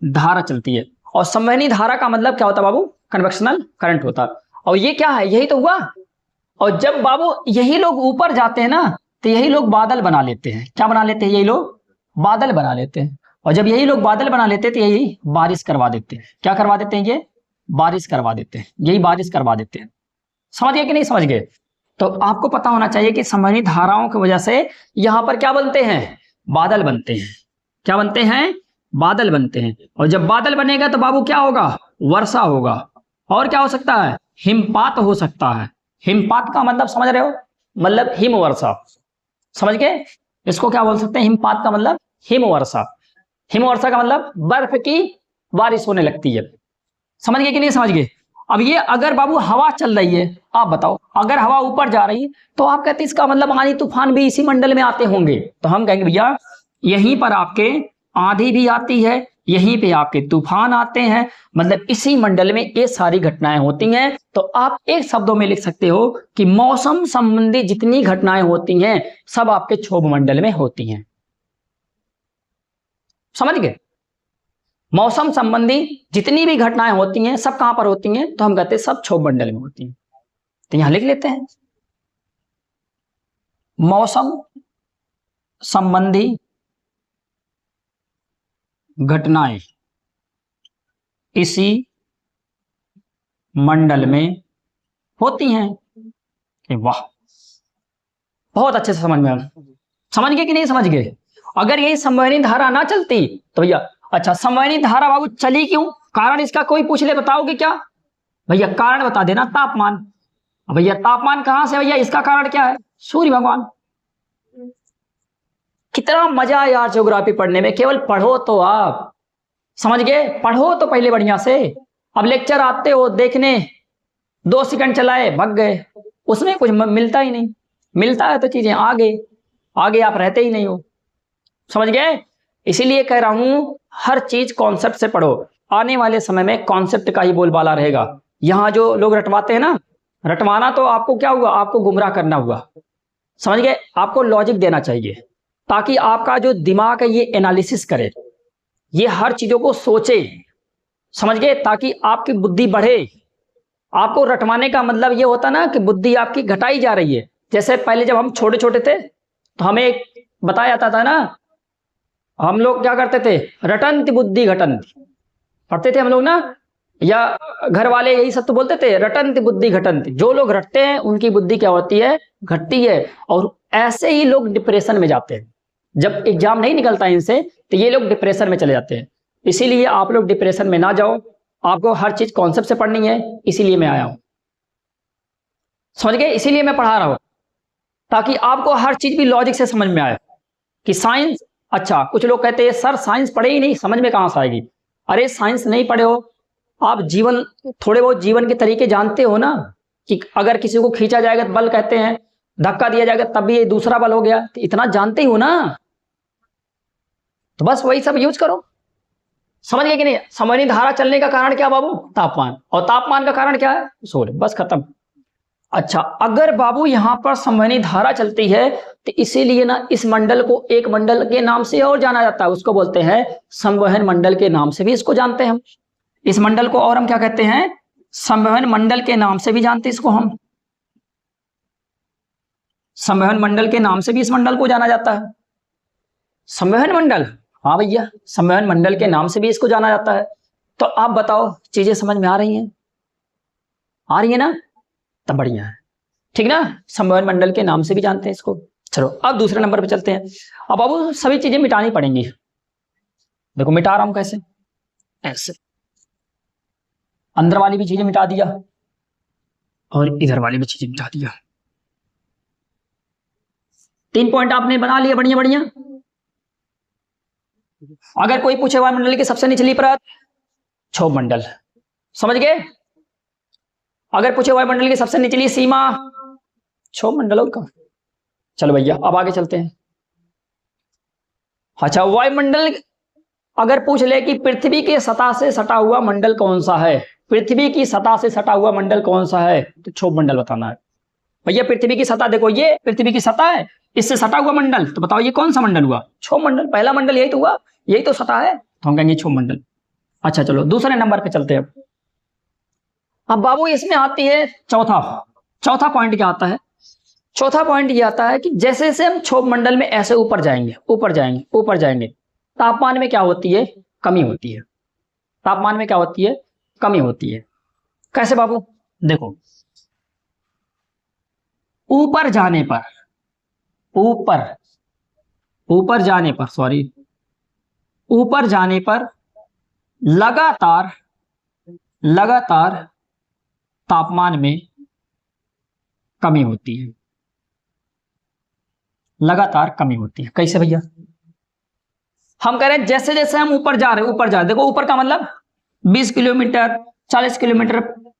धारा चलती है। और संवहनी धारा का मतलब क्या होता है बाबू? कन्वेक्शनल करंट होता है। और ये क्या है? यही तो हुआ। और जब बाबू यही लोग ऊपर जाते हैं ना, तो यही लोग बादल बना लेते हैं। क्या बना लेते हैं? यही लोग बादल बना लेते हैं। और जब यही लोग बादल बना लेते हैं तो यही बारिश करवा देते हैं। क्या करवा देते हैं? ये बारिश करवा देते हैं, यही बारिश करवा देते हैं। समझ गए कि नहीं समझ गए? तो आपको पता होना चाहिए कि संवहनी धाराओं की वजह से यहां पर क्या बनते हैं? बादल बनते हैं। क्या बनते हैं? बादल बनते हैं। और जब बादल बनेगा तो बाबू क्या होगा? वर्षा होगा। और क्या हो सकता है? हिमपात हो सकता है। हिमपात का मतलब समझ रहे हो? मतलब हिम वर्षा। समझ गए? इसको क्या बोल सकते हैं? हिमपात का मतलब हिम वर्षा। हिम वर्षा का मतलब बर्फ की बारिश होने लगती है। समझ गए कि नहीं समझ गए? अब ये अगर बाबू हवा चल रही है, आप बताओ, अगर हवा ऊपर जा रही है तो आप कहते हैं इसका मतलब आंधी तूफान भी इसी मंडल में आते होंगे। तो हम कहेंगे भैया यहीं पर आपके आंधी भी आती है, यहीं पे आपके तूफान आते हैं, मतलब इसी मंडल में ये सारी घटनाएं होती हैं। तो आप एक शब्दों में लिख सकते हो कि मौसम संबंधी जितनी घटनाएं होती हैं सब आपके क्षोभ मंडल में होती हैं। समझ गए? मौसम संबंधी जितनी भी घटनाएं होती हैं सब कहां पर होती हैं? तो हम कहते हैं सब क्षोभ मंडल में होती हैं। तो यहां लिख लेते हैं मौसम संबंधी घटनाएं इसी मंडल में होती हैं। वाह, बहुत अच्छे से समझ में आया। समझ गए कि नहीं समझ गए? अगर यही संवहनी धारा ना चलती तो भैया, अच्छा संवहनी धारा बाबू चली क्यों? कारण इसका कोई पूछ ले, बताओगे क्या भैया? कारण बता देना, तापमान। भैया तापमान कहां से? भैया इसका कारण क्या है? सूर्य भगवान। कितना मजा है यार ज्योग्राफी पढ़ने में, केवल पढ़ो तो आप समझ गए, पढ़ो तो पहले बढ़िया से। अब लेक्चर आते हो देखने, 2 सेकंड चलाए भग गए, उसमें कुछ मिलता ही नहीं। मिलता है तो चीजें आगे आगे, आप रहते ही नहीं हो। समझ गए? इसीलिए कह रहा हूं हर चीज कॉन्सेप्ट से पढ़ो। आने वाले समय में कॉन्सेप्ट का ही बोलबाला रहेगा। यहां जो लोग रटवाते हैं ना, रटवाना तो आपको क्या हुआ? आपको गुमराह करना हुआ। समझ गए? आपको लॉजिक देना चाहिए ताकि आपका जो दिमाग है ये एनालिसिस करे, ये हर चीजों को सोचे। समझ गए? ताकि आपकी बुद्धि बढ़े। आपको रटवाने का मतलब ये होता ना कि बुद्धि आपकी घटाई जा रही है। जैसे पहले जब हम छोटे छोटे थे तो हमें एक बताया जाता था ना, हम लोग क्या करते थे? रटंति बुद्धि घटंति पढ़ते थे हम लोग ना, या घर वाले यही सब तो बोलते थे, रटंति बुद्धि घटंति। जो लोग रटते हैं उनकी बुद्धि क्या होती है? घटती है। और ऐसे ही लोग डिप्रेशन में जाते हैं। जब एग्जाम नहीं निकलता इनसे तो ये लोग डिप्रेशन में चले जाते हैं। इसीलिए आप लोग डिप्रेशन में ना जाओ, आपको हर चीज कॉन्सेप्ट से पढ़नी है। इसीलिए मैं आया हूं, समझ गए? इसीलिए मैं पढ़ा रहा हूं ताकि आपको हर चीज भी लॉजिक से समझ में आए। कि साइंस, अच्छा कुछ लोग कहते हैं सर साइंस पढ़े ही नहीं, समझ में कहां से आएगी? अरे साइंस नहीं पढ़े हो, आप जीवन, थोड़े बहुत जीवन के तरीके जानते हो ना, कि अगर किसी को खींचा जाएगा तो बल कहते हैं, धक्का दिया जाएगा तब भी ये दूसरा बल हो गया, तो इतना जानते ही हो ना, तो बस वही सब यूज करो। समझ गए कि नहीं? संवहनी धारा चलने का कारण क्या बाबू? तापमान। और तापमान का कारण क्या है? सूर्य। बस खत्म। अच्छा, अगर बाबू यहां पर संवहनी धारा चलती है तो इसीलिए ना इस मंडल को एक मंडल के नाम से और जाना जाता है, उसको बोलते हैं संवहन मंडल के नाम से भी इसको जानते हैं हम। इस मंडल को और हम क्या कहते हैं? संवहन मंडल के नाम से भी जानते हैं इसको हम। संवहन मंडल के नाम से भी इस मंडल को जाना जाता है। संवहन मंडल, हाँ भैया संवहन मंडल के नाम से भी इसको जाना जाता है। तो आप बताओ चीजें समझ में आ रही हैं? आ रही है ना? तब बढ़िया है, ठीक ना? संवहन मंडल के नाम से भी जानते हैं इसको। चलो अब दूसरे नंबर पे चलते हैं। अब बाबू सभी चीजें मिटानी पड़ेंगी। देखो मिटा रहा हूं कैसे, ऐसे अंदर वाली भी चीजें मिटा दिया और इधर वाली भी चीजें मिटा दिया। 3 पॉइंट आपने बना लिए, बढ़िया बढ़िया। अगर कोई पूछे वायुमंडल की सबसे निचली परत, क्षोभ मंडल। समझ गए? अगर पूछे वायुमंडल की सबसे निचली सीमा, क्षोभ मंडल। और कहा? चलो भैया अब आगे चलते हैं। अच्छा, वायुमंडल अगर पूछ ले कि पृथ्वी के सतह से सटा हुआ मंडल कौन सा है, पृथ्वी की सतह से सटा हुआ मंडल कौन सा है, तो क्षोभ मंडल बताना है। भैया पृथ्वी की सतह देखो, ये पृथ्वी की सतह है, इससे सटा हुआ मंडल, तो बताओ ये कौन सा मंडल हुआ? क्षोभ मंडल। पहला मंडल यही तो हुआ, यही तो सतह है, तो हम कहेंगे क्षोभ मंडल। अच्छा चलो दूसरे नंबर पे चलते हैं। अब बाबू इसमें आती है चौथा पॉइंट क्या आता है? चौथा पॉइंट ये आता है कि जैसे जैसे हम क्षोभ मंडल में ऐसे ऊपर जाएंगे ऊपर जाएंगे ऊपर जाएंगे, तापमान में क्या होती है? कमी होती है। तापमान में क्या होती है? कमी होती है। कैसे बाबू? देखो, ऊपर जाने पर ऊपर जाने पर लगातार तापमान में कमी होती है। लगातार कमी होती है। कैसे भैया? हम कह रहे हैं जैसे जैसे हम ऊपर जा रहे हैं, देखो ऊपर का मतलब 20 किलोमीटर, 40 किलोमीटर,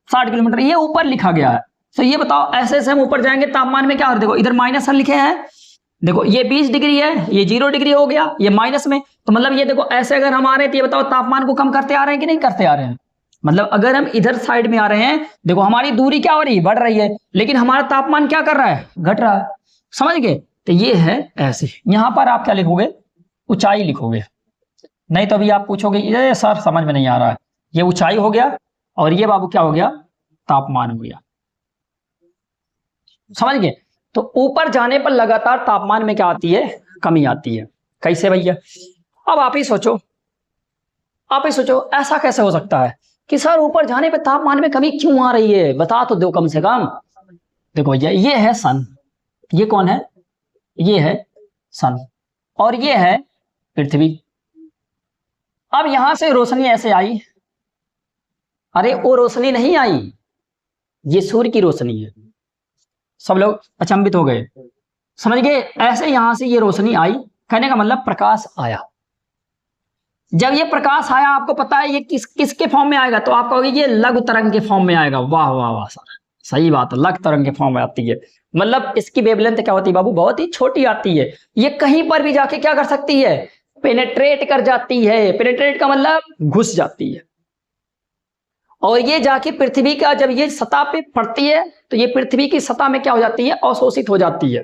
60 किलोमीटर, ये ऊपर लिखा गया है। तो ये बताओ ऐसे ऐसे हम ऊपर जाएंगे तापमान में क्या हो रहा है? देखो इधर माइनस लिखे हैं, देखो ये 20 डिग्री है, ये 0 डिग्री हो गया, ये माइनस में, तो मतलब ये देखो ऐसे अगर हम आ रहे हैं तो ये बताओ तापमान को कम करते आ रहे हैं कि नहीं करते आ रहे हैं? मतलब अगर हम इधर साइड में आ रहे हैं, देखो हमारी दूरी क्या हो रही है? बढ़ रही है, लेकिन हमारा तापमान क्या कर रहा है? घट रहा है। समझ गए? तो ये है ऐसे। यहां पर आप क्या लिखोगे? ऊंचाई लिखोगे। नहीं तो अभी आप पूछोगे ये सर समझ में नहीं आ रहा है, ये ऊंचाई हो गया और ये बाबू क्या हो गया? तापमान हो गया। समझ गए? तो ऊपर जाने पर लगातार तापमान में क्या आती है? कमी आती है। कैसे भैया? अब आप ही सोचो ऐसा कैसे हो सकता है कि सर ऊपर जाने पे तापमान में कमी क्यों आ रही है, बता तो दो कम से कम। देखो भैया, ये है सन, ये कौन है, ये है सन, और ये है पृथ्वी। अब यहां से रोशनी ऐसे आई, अरे वो रोशनी नहीं आई, ये सूर्य की रोशनी है। सब लोग अचंभित हो गए, समझ गए। ऐसे यहां से ये रोशनी आई, कहने का मतलब प्रकाश आया। जब ये प्रकाश आया, आपको पता है ये किसके फॉर्म में आएगा, तो आप कहोगे ये लघु तरंग के फॉर्म में आएगा। वाह वाह वाह सर, सही बात है, लघु तरंग के फॉर्म में आती है। मतलब इसकी वेवलेंथ क्या होती है बाबू, बहुत ही छोटी आती है। ये कहीं पर भी जाके क्या कर सकती है, पेनेट्रेट कर जाती है। पेनेट्रेट का मतलब घुस जाती है, और ये जाके पृथ्वी का जब ये सतह पे पड़ती है तो ये पृथ्वी की सतह में क्या हो जाती है, अवशोषित हो जाती है।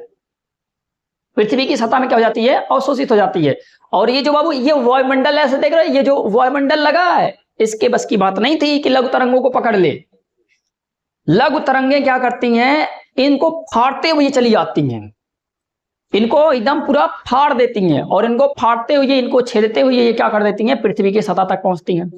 पृथ्वी की सतह में क्या हो जाती है, अवशोषित हो जाती है। और ये जो बाबू ये वायुमंडल ऐसे देख रहे हैं, ये जो वायुमंडल लगा है, इसके बस की बात नहीं थी कि लघु तरंगों को पकड़ ले। लघु तरंगें क्या करती हैं, इनको फाड़ते हुए चली जाती हैं, इनको एकदम पूरा फाड़ देती हैं, और इनको फाड़ते हुए, इनको छेदते हुए ये क्या कर देती हैं, पृथ्वी की सतह तक पहुंचती हैं।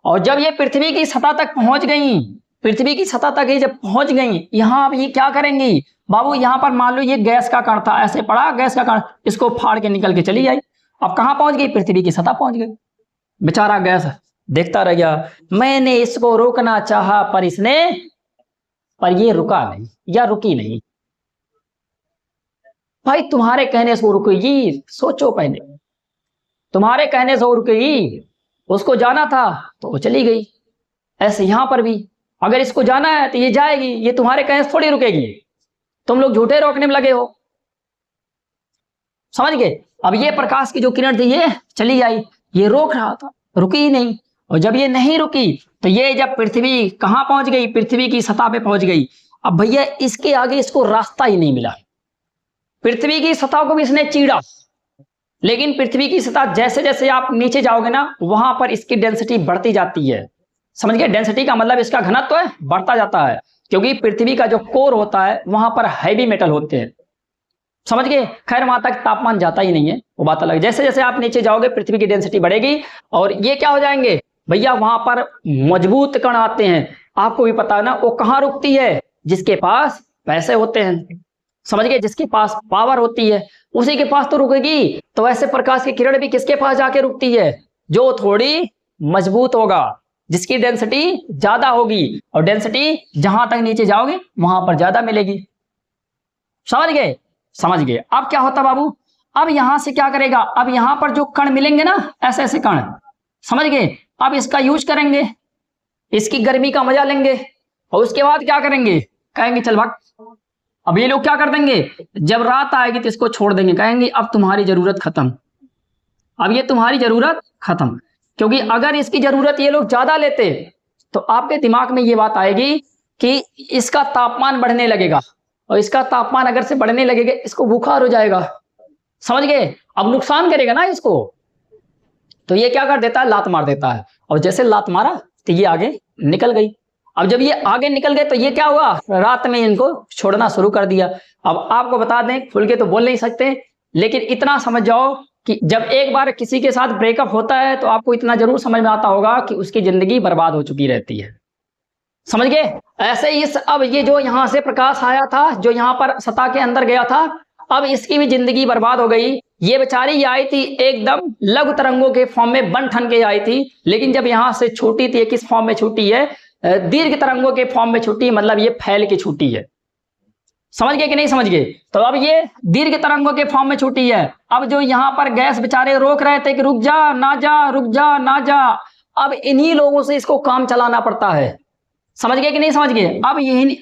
और जब ये पृथ्वी की सतह तक पहुंच गई, पृथ्वी की सतह तक ये जब पहुंच गई, यहां अब ये क्या करेंगी बाबू, यहां पर मान लो ये गैस का कण था, ऐसे पड़ा गैस का कण, इसको फाड़ के निकल के चली आई। अब कहां पहुंच गई, पृथ्वी की सतह पहुंच गई। बेचारा गैस देखता रह गया, मैंने इसको रोकना चाहा पर ये रुका नहीं या रुकी नहीं। भाई तुम्हारे कहने से वो रुकेगी, सोचो पहले, तुम्हारे कहने से वो रुकेगी, उसको जाना था तो वो चली गई। ऐसे यहां पर भी अगर इसको जाना है तो ये जाएगी, ये तुम्हारे कहने से थोड़ी रुकेगी। तुम लोग झूठे रोकने में लगे हो, समझ गए। अब ये प्रकाश की जो किरण थी ये चली आई, ये रोक रहा था, रुकी ही नहीं। और जब ये नहीं रुकी तो ये जब पृथ्वी कहां पहुंच गई, पृथ्वी की सतह पे पहुंच गई। अब भैया इसके आगे इसको रास्ता ही नहीं मिला, पृथ्वी की सतह को भी इसने चीड़ा, लेकिन पृथ्वी की सतह जैसे जैसे आप नीचे जाओगे ना, वहां पर इसकी डेंसिटी बढ़ती जाती है। समझ गए, डेंसिटी का मतलब इसका घनत्व है बढ़ता जाता है, क्योंकि पृथ्वी का जो कोर होता है वहां पर हैवी मेटल होते हैं, समझ गए। खैर वहां तक तापमान जाता ही नहीं है, वो बात अलग। जैसे जैसे आप नीचे जाओगे पृथ्वी की डेंसिटी बढ़ेगी, और ये क्या हो जाएंगे भैया, वहां पर मजबूत कण आते हैं। आपको भी पता है ना, वो कहां रुकती है, जिसके पास पैसे होते हैं, समझ गए, जिसके पास पावर होती है उसी के पास तो रुकेगी। तो ऐसे प्रकाश की किरण भी किसके पास जाके रुकती है, जो थोड़ी मजबूत होगा, जिसकी डेंसिटी ज्यादा होगी, और डेंसिटी जहां तक नीचे जाओगे वहां पर ज्यादा मिलेगी। समझ गए, समझ गए। अब क्या होता बाबू, अब यहां से क्या करेगा, अब यहां पर जो कण मिलेंगे ना, ऐसे ऐसे कण, समझ गए, अब इसका यूज करेंगे, इसकी गर्मी का मजा लेंगे, और उसके बाद क्या करेंगे, कहेंगे चल भाग। अब ये लोग क्या कर देंगे, जब रात आएगी तो इसको छोड़ देंगे, कहेंगे अब तुम्हारी जरूरत खत्म, अब ये तुम्हारी जरूरत खत्म। क्योंकि अगर इसकी जरूरत ये लोग ज्यादा लेते तो आपके दिमाग में ये बात आएगी कि इसका तापमान बढ़ने लगेगा, और इसका तापमान अगर से बढ़ने लगेगा इसको बुखार हो जाएगा, समझ गए। अब नुकसान करेगा ना इसको, तो ये क्या कर देता है, लात मार देता है, और जैसे लात मारा तो ये आगे निकल गई। अब जब ये आगे निकल गए तो ये क्या हुआ, रात में इनको छोड़ना शुरू कर दिया। अब आपको बता दें, खुल के तो बोल नहीं सकते, लेकिन इतना समझ जाओ कि जब एक बार किसी के साथ ब्रेकअप होता है तो आपको इतना जरूर समझ में आता होगा कि उसकी जिंदगी बर्बाद हो चुकी रहती है, समझ गए। ऐसे ही अब ये जो यहां से प्रकाश आया था, जो यहां पर सतह के अंदर गया था, अब इसकी भी जिंदगी बर्बाद हो गई। ये बेचारी ये आई थी एकदम लघु तरंगों के फॉर्म में बन ठन के आई थी, लेकिन जब यहां से छूटी थी, किस फॉर्म में छूटी है, दीर्घ तरंगों के फॉर्म में छूटी, मतलब ये फैल के छूटी है, समझ गए कि नहीं समझ गए। तो अब ये दीर्घ तरंगों के फॉर्म में छूटी है। अब जो यहां पर गैस बेचारे रोक रहे थे कि रुक जा ना जा, रुक जा ना जा, अब इन्हीं लोगों से इसको काम चलाना पड़ता है, समझ गए कि नहीं समझ गए।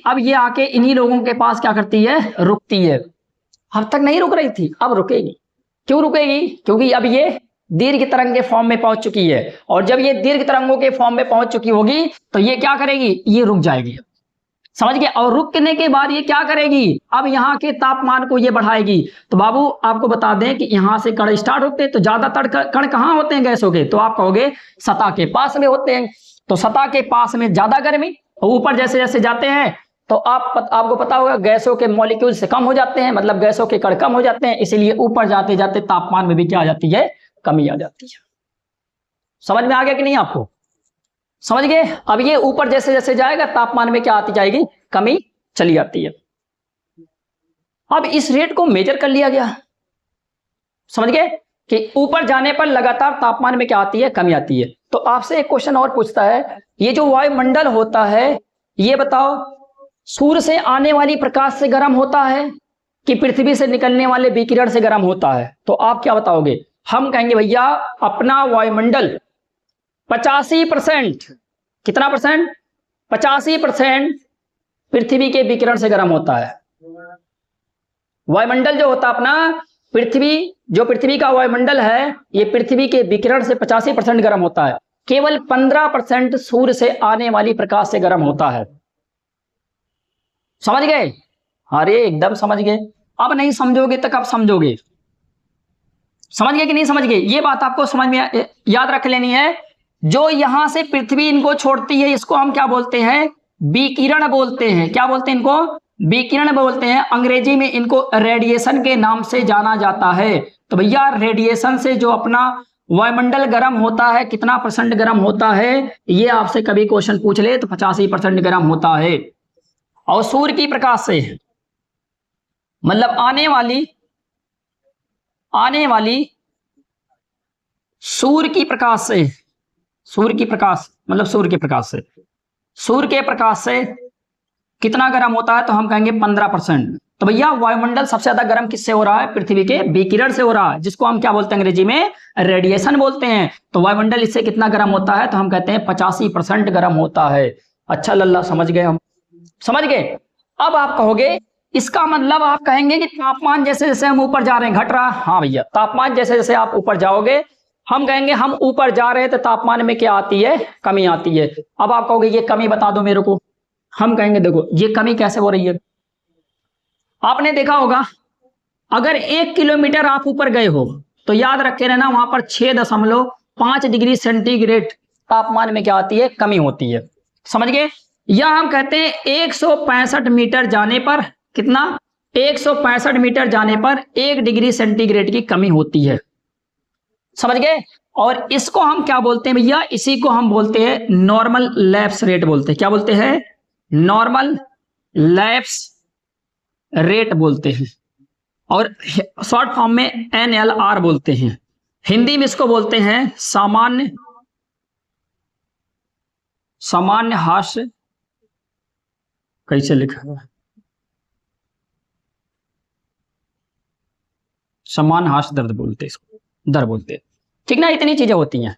अब ये आके इन्हीं लोगों के पास क्या करती है, रुकती है। अब तक नहीं रुक रही थी, अब रुकेगी। क्यों रुकेगी, क्योंकि अब ये दीर्घ तरंग के फॉर्म में पहुंच चुकी है, और जब ये दीर्घ तरंगों के फॉर्म में पहुंच चुकी होगी तो ये क्या करेगी, ये रुक जाएगी, समझ गए। और रुकने के बाद ये क्या करेगी, अब यहाँ के तापमान को ये बढ़ाएगी। तो बाबू आपको बता दें कि यहाँ से कण स्टार्ट होते हैं, तो ज्यादातर कण कहाँ होते हैं गैसों के, तो आप कहोगे सतह के पास में होते हैं। तो सतह के पास में ज्यादा गर्मी, ऊपर जैसे जैसे जाते हैं तो आपको पता होगा गैसों के मॉलिक्यूल से कम हो जाते हैं, मतलब गैसों के कण कम हो जाते हैं, इसीलिए ऊपर जाते जाते तापमान में भी क्या आ जाती है, कमी आ जाती है। समझ में आ गया कि नहीं आपको। समझ गए। अब ये ऊपर जैसे जैसे जाएगा तापमान में क्या आती जाएगी, कमी चली जाती है। अब इस रेट को मेजर कर लिया गया, समझ गए कि ऊपर जाने पर लगातार तापमान में क्या आती है, कमी आती है। तो आपसे एक क्वेश्चन और पूछता है, ये जो वायुमंडल होता है ये बताओ सूर्य से आने वाली प्रकाश से गर्म होता है कि पृथ्वी से निकलने वाले विकिरण से गर्म होता है? तो आप क्या बताओगे? हम कहेंगे भैया अपना वायुमंडल 85%, कितना परसेंट, 85% पृथ्वी के विकिरण से गर्म होता है। वायुमंडल जो होता अपना पृथ्वी का वायुमंडल है ये पृथ्वी के विकिरण से 85% गर्म होता है, केवल 15% सूर्य से आने वाली प्रकाश से गर्म होता है। समझ गए? अरे एकदम समझ गए। अब नहीं समझोगे तो कब समझोगे? समझ गए कि नहीं समझ गए? ये बात आपको समझ में याद रख लेनी है। जो यहां से पृथ्वी इनको छोड़ती है इसको हम क्या बोलते हैं, विकिरण बोलते हैं। क्या बोलते हैं इनको? विकिरण बोलते हैं। अंग्रेजी में इनको रेडिएशन के नाम से जाना जाता है। तो भैया रेडिएशन से जो अपना वायुमंडल गर्म होता है, कितना परसेंट गर्म होता है, ये आपसे कभी क्वेश्चन पूछ ले तो 85% गर्म होता है। और सूर्य की प्रकाश से मतलब आने वाली सूर्य की प्रकाश से, सूर्य के प्रकाश से कितना गर्म होता है? तो हम कहेंगे 15%। तो भैया वायुमंडल सबसे ज्यादा गर्म किससे हो रहा है? पृथ्वी के विकिरण से हो रहा है, जिसको हम क्या बोलते हैं अंग्रेजी में, रेडिएशन बोलते हैं। तो वायुमंडल इससे कितना गर्म होता है? तो हम कहते हैं 85% गर्म होता है। अच्छा लल्ला समझ गए, हम समझ गए। अब आप कहोगे इसका मतलब आप कहेंगे कि तापमान जैसे जैसे हम ऊपर जा रहे हैं घट रहा है। हाँ भैया तापमान जैसे जैसे आप ऊपर जाओगे, हम कहेंगे हम ऊपर जा रहे हैं तो तापमान में क्या आती है, कमी आती है। अब आप कहोगे ये कमी बता दो मेरे को। हम कहेंगे देखो ये कमी कैसे हो रही है। आपने देखा होगा अगर 1 किलोमीटर आप ऊपर गए हो तो याद रखे रहना वहां पर 6.5 डिग्री सेंटीग्रेड तापमान में क्या आती है, कमी होती है। समझ गए? या हम कहते हैं 165 मीटर जाने पर कितना, 165 मीटर जाने पर 1 डिग्री सेंटीग्रेड की कमी होती है। समझ गए? और इसको हम क्या बोलते हैं भैया, इसी को हम बोलते हैं नॉर्मल लैप्स रेट बोलते हैं। क्या बोलते हैं? नॉर्मल लैप्स रेट बोलते हैं। और शॉर्ट फॉर्म में NLR बोलते हैं। हिंदी में इसको बोलते हैं सामान्य हास्य, कैसे लिखा हुआ है, समान हास्य दर्द बोलते हैं इसको, दर बोलते हैं। ठीक ना, इतनी चीजें होती हैं।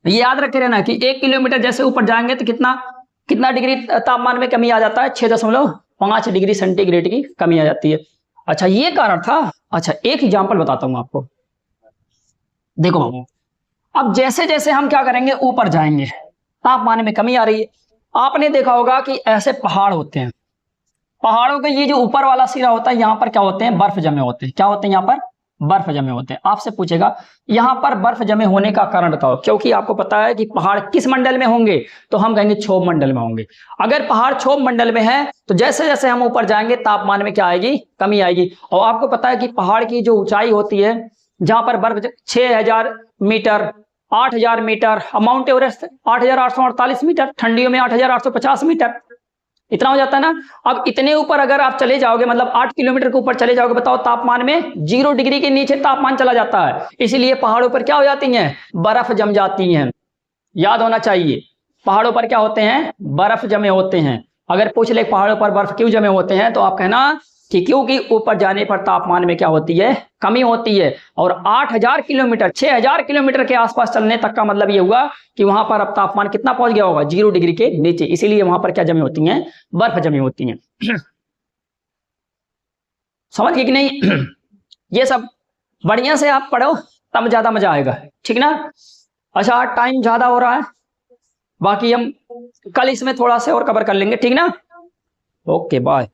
ये याद रखे रहना कि 1 किलोमीटर जैसे ऊपर जाएंगे तो कितना डिग्री तापमान में कमी आ जाता है, 6.5 डिग्री सेंटीग्रेड की कमी आ जाती है। अच्छा ये कारण था। अच्छा एक एग्जांपल बताता हूं आपको। देखो बाबू, अब जैसे जैसे हम क्या करेंगे ऊपर जाएंगे तापमान में कमी आ रही है। आपने देखा होगा कि ऐसे पहाड़ होते हैं, पहाड़ों के ये जो ऊपर वाला सिरा होता है यहाँ पर क्या होते हैं, बर्फ जमे होते हैं। क्या होते हैं? यहाँ पर बर्फ जमे होते हैं। आपसे पूछेगा यहाँ पर बर्फ जमे होने का कारण बताओ, क्योंकि आपको पता है कि पहाड़ किस मंडल में होंगे, तो हम कहेंगे क्षोभ मंडल में होंगे। अगर पहाड़ क्षोभ मंडल में है तो जैसे जैसे हम ऊपर जाएंगे तापमान में क्या आएगी, कमी आएगी। और आपको पता है कि पहाड़ की जो ऊंचाई होती है जहां पर बर्फ 6000 metre, 8000 metre, Mount Everest 8848 metre, ठंडियों में 8850 मीटर, इतना हो जाता है ना। अब इतने ऊपर अगर आप चले जाओगे, मतलब 8 किलोमीटर के ऊपर चले जाओगे, बताओ तापमान में 0 डिग्री के नीचे तापमान चला जाता है। इसीलिए पहाड़ों पर क्या हो जाती हैं, बर्फ जम जाती हैं। याद होना चाहिए, पहाड़ों पर क्या होते हैं, बर्फ जमे होते हैं। अगर पूछ ले पहाड़ों पर बर्फ क्यों जमे होते हैं, तो आप कहना कि क्योंकि ऊपर जाने पर तापमान में क्या होती है, कमी होती है। और 8000 किलोमीटर, 6000 किलोमीटर के आसपास चलने तक का मतलब ये हुआ कि वहां पर अब तापमान कितना पहुंच गया होगा, 0 डिग्री के नीचे। इसीलिए वहां पर क्या जमी होती हैं, बर्फ जमी होती हैं। समझ गए कि नहीं? ये सब बढ़िया से आप पढ़ो तब ज्यादा मजा आएगा, ठीक ना। अच्छा टाइम ज्यादा हो रहा है, बाकी हम कल इसमें थोड़ा से और कवर कर लेंगे, ठीक ना। Okay bye.